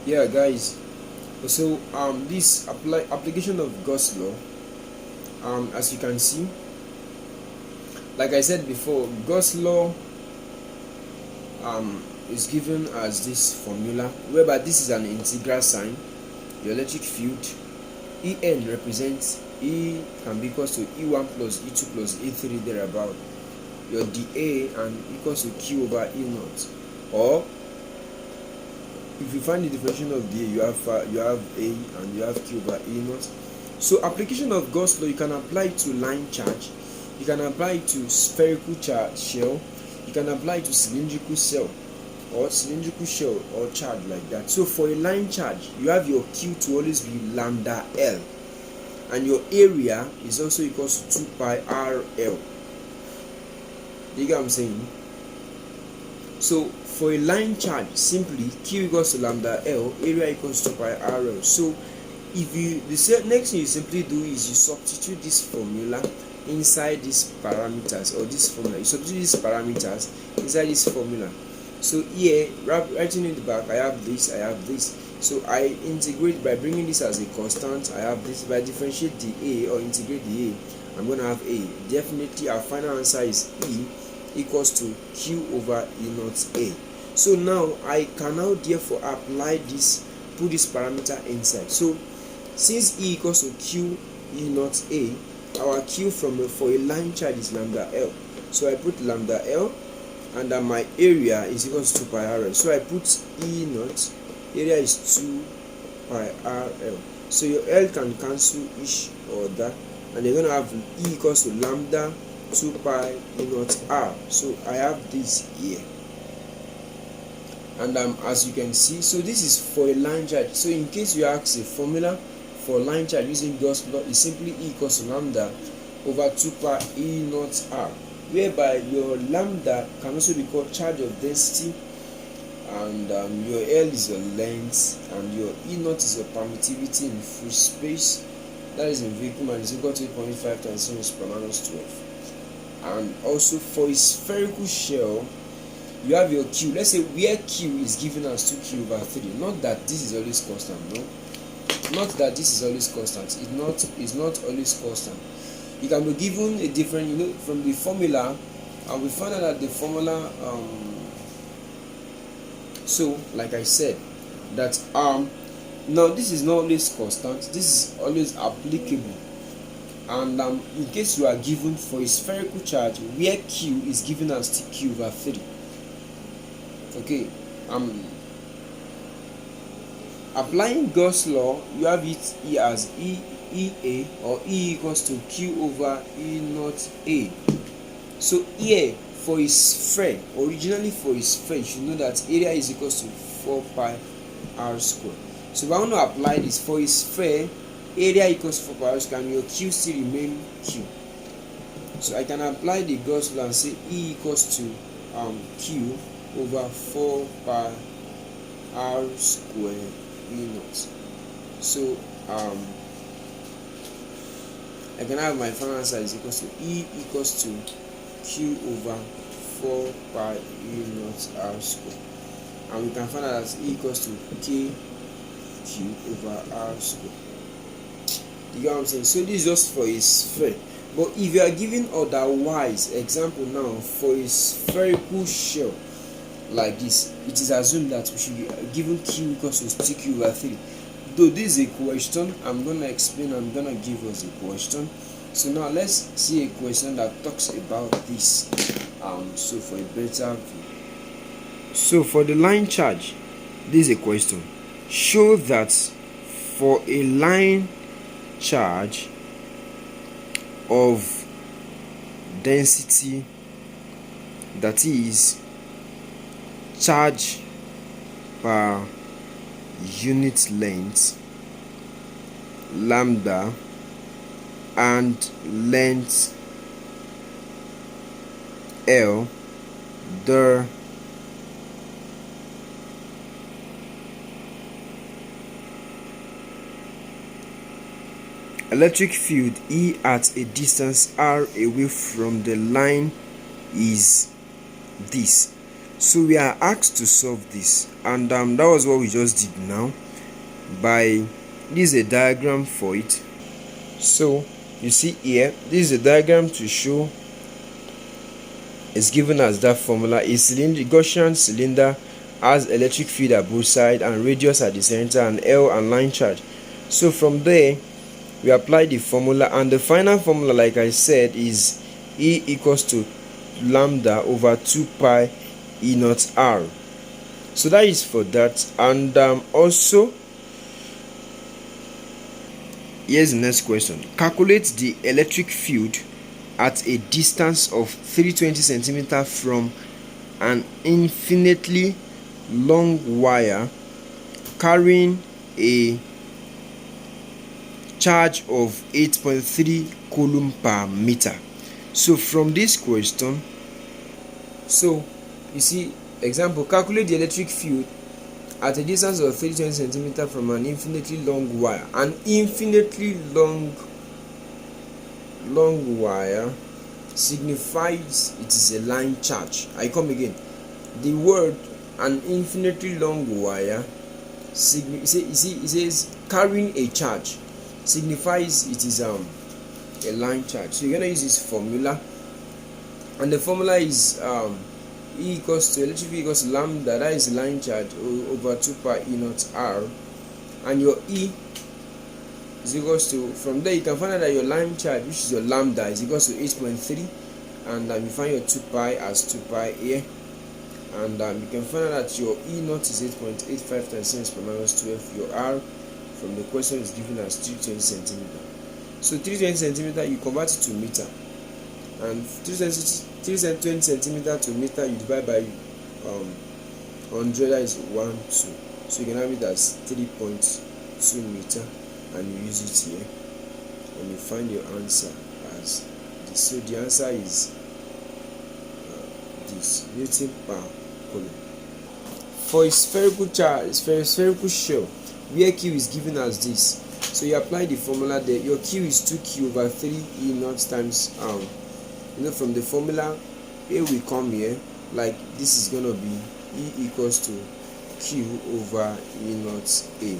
Yeah, guys. So this application of Gauss's law, as you can see, like I said before, Gauss's law is given as this formula, whereby this is an integral sign. Your electric field En represents E can be equals to E1 plus E2 plus E3 thereabout. Your dA and equals to Q over E0. Or if you find the definition of dA, you have A and you have Q over E0. So application of Gauss's law, you can apply it to line charge, you can apply it to spherical shell, you can apply it to cylindrical shell or charge like that. So for a line charge, you have your Q to always be lambda L, and your area is also equals to 2 pi RL. You get what I'm saying? So for a line charge, simply Q equals to lambda L, area equals to 2 pi RL. So if you, the next thing you simply do is you substitute this formula inside these parameters, or this formula, you substitute these parameters inside this formula. So here, writing in the back, I have this, I have this. So I integrate by bringing this as a constant. I have this. By differentiate the A or integrate the A, I'm going to have A. Definitely our final answer is E equals to Q over E0 A. So now I can now therefore apply this, put this parameter inside. So since E equals to Q E0 A, our Q for a line charge is lambda L. So I put lambda L, and then my area is equal to 2 pi RL. So I put E0, area is 2 pi RL. So your L can cancel each other, and you're going to have E equals to lambda 2 pi E0 R. So I have this here. And as you can see, so this is for a line charge. So in case you ask a formula for line charge using Gauss's law, is simply E equals to lambda over 2 pi E0 R, whereby your lambda can also be called charge of density, and your L is your length, and your E0 is your permittivity in free space, that is in vacuum, and is equal to 8.5 times 10 per minus 12. And also for a spherical shell, you have your Q. Let's say where Q is given as 2Q over 3. Not that this is always constant, no. Not that this is always constant. It's not always constant. You can be given a different, from the formula, and we found out that the formula, so like I said, that now this is not always constant, this is always applicable. And in case you are given for a spherical charge where Q is given as TQ over 3, okay, applying Gauss's law, you have it E as EA, or E equals to Q over E0 A. So here for a sphere, originally for a sphere, you should know that area is equals to 4 pi R square. So if I want to apply this for a sphere, area equals to 4 pi R square, and your Q still remain Q. So I can apply the Gauss's law and say E equals to Q over 4 pi R square E0. So I can have my final answer is equals to E equals to Q over 4 pi E0 R square, and we can find out that E equals to K Q over R square. You get what I'm saying? So this is just for a sphere. But if you are given otherwise, example now, for a spherical shell like this, it is assumed that we should be given Q equals to TQ over 3. Though this is a question, I'm going to explain, I'm going to give us a question. So now let's see a question that talks about this, so for a better view. So for the line charge, this is a question. Show that for a line charge of density, that is charge per unit length lambda and length L, the electric field E at a distance R away from the line is this. So we are asked to solve this, and that was what we just did now. By this is a diagram for it. So you see here, this is a diagram to show it's given as that formula. A Gaussian cylinder has electric field at both sides and radius at the center and L and line charge. So from there we apply the formula, and the final formula, like I said, is E equals to lambda over 2 pi E naught R. So that is for that. And also here's the next question. Calculate the electric field at a distance of 320 centimeters from an infinitely long wire carrying a charge of 8.3 coulomb per meter. So from this question, so you see, example, calculate the electric field at a distance of 320 centimeters from an infinitely long wire. An infinitely long wire signifies it is a line charge. I come again. The word an infinitely long wire it says carrying a charge signifies it is a line charge. So you're gonna use this formula, and the formula is E equals to electric field equals to lambda, that is line charge, over 2 pi E naught R, and your E is equals to, from there you can find out that your line charge, which is your lambda, is equals to 8.3, and you find your 2 pi as 2 pi here, and you can find out that your E naught is 8.85 times 10 per minus 12. Your R from the question is given as 320 centimeter. So 320 centimeter, you convert it to meter, and 320 centimeter to meter you divide by 100, that is 1 2. So you can have it as 3.2 meter, and you use it here, and you find your answer as this. So the answer is this, Newton per coulomb. For a spherical charge, for a spherical shell where Q is given as this, so you apply the formula there. Your Q is 2Q over 3 E naught times from the formula here we come here, like this is gonna be E equals to Q over E naught A.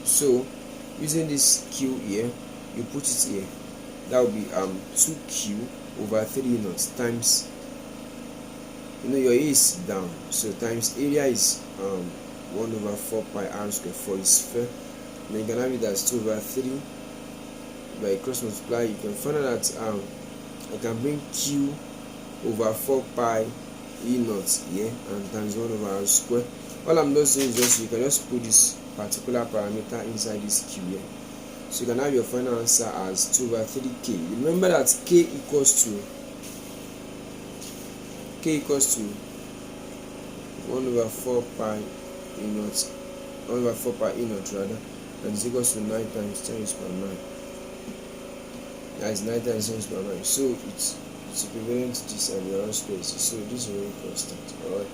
So using this Q here, you put it here, that will be 2Q over 3 E naught times, your A is down, so times area is 1 over 4 pi R square for its sphere. Then you can have it as 2 over 3 by cross multiply. You can find out that I can bring Q over 4 pi E naught here and times 1 over R square. All I'm just doing is you can just put this particular parameter inside this Q here. So you can have your final answer as 2 over 3K. Remember that K equals to 1 over 4 pi E naught, 1 over 4 pi E naught rather, and is equals to 9 times 10 raised per 9. That is 9 times 10 raised per 9. So it's equivalent to this, and the R square. So this is very constant. Alright.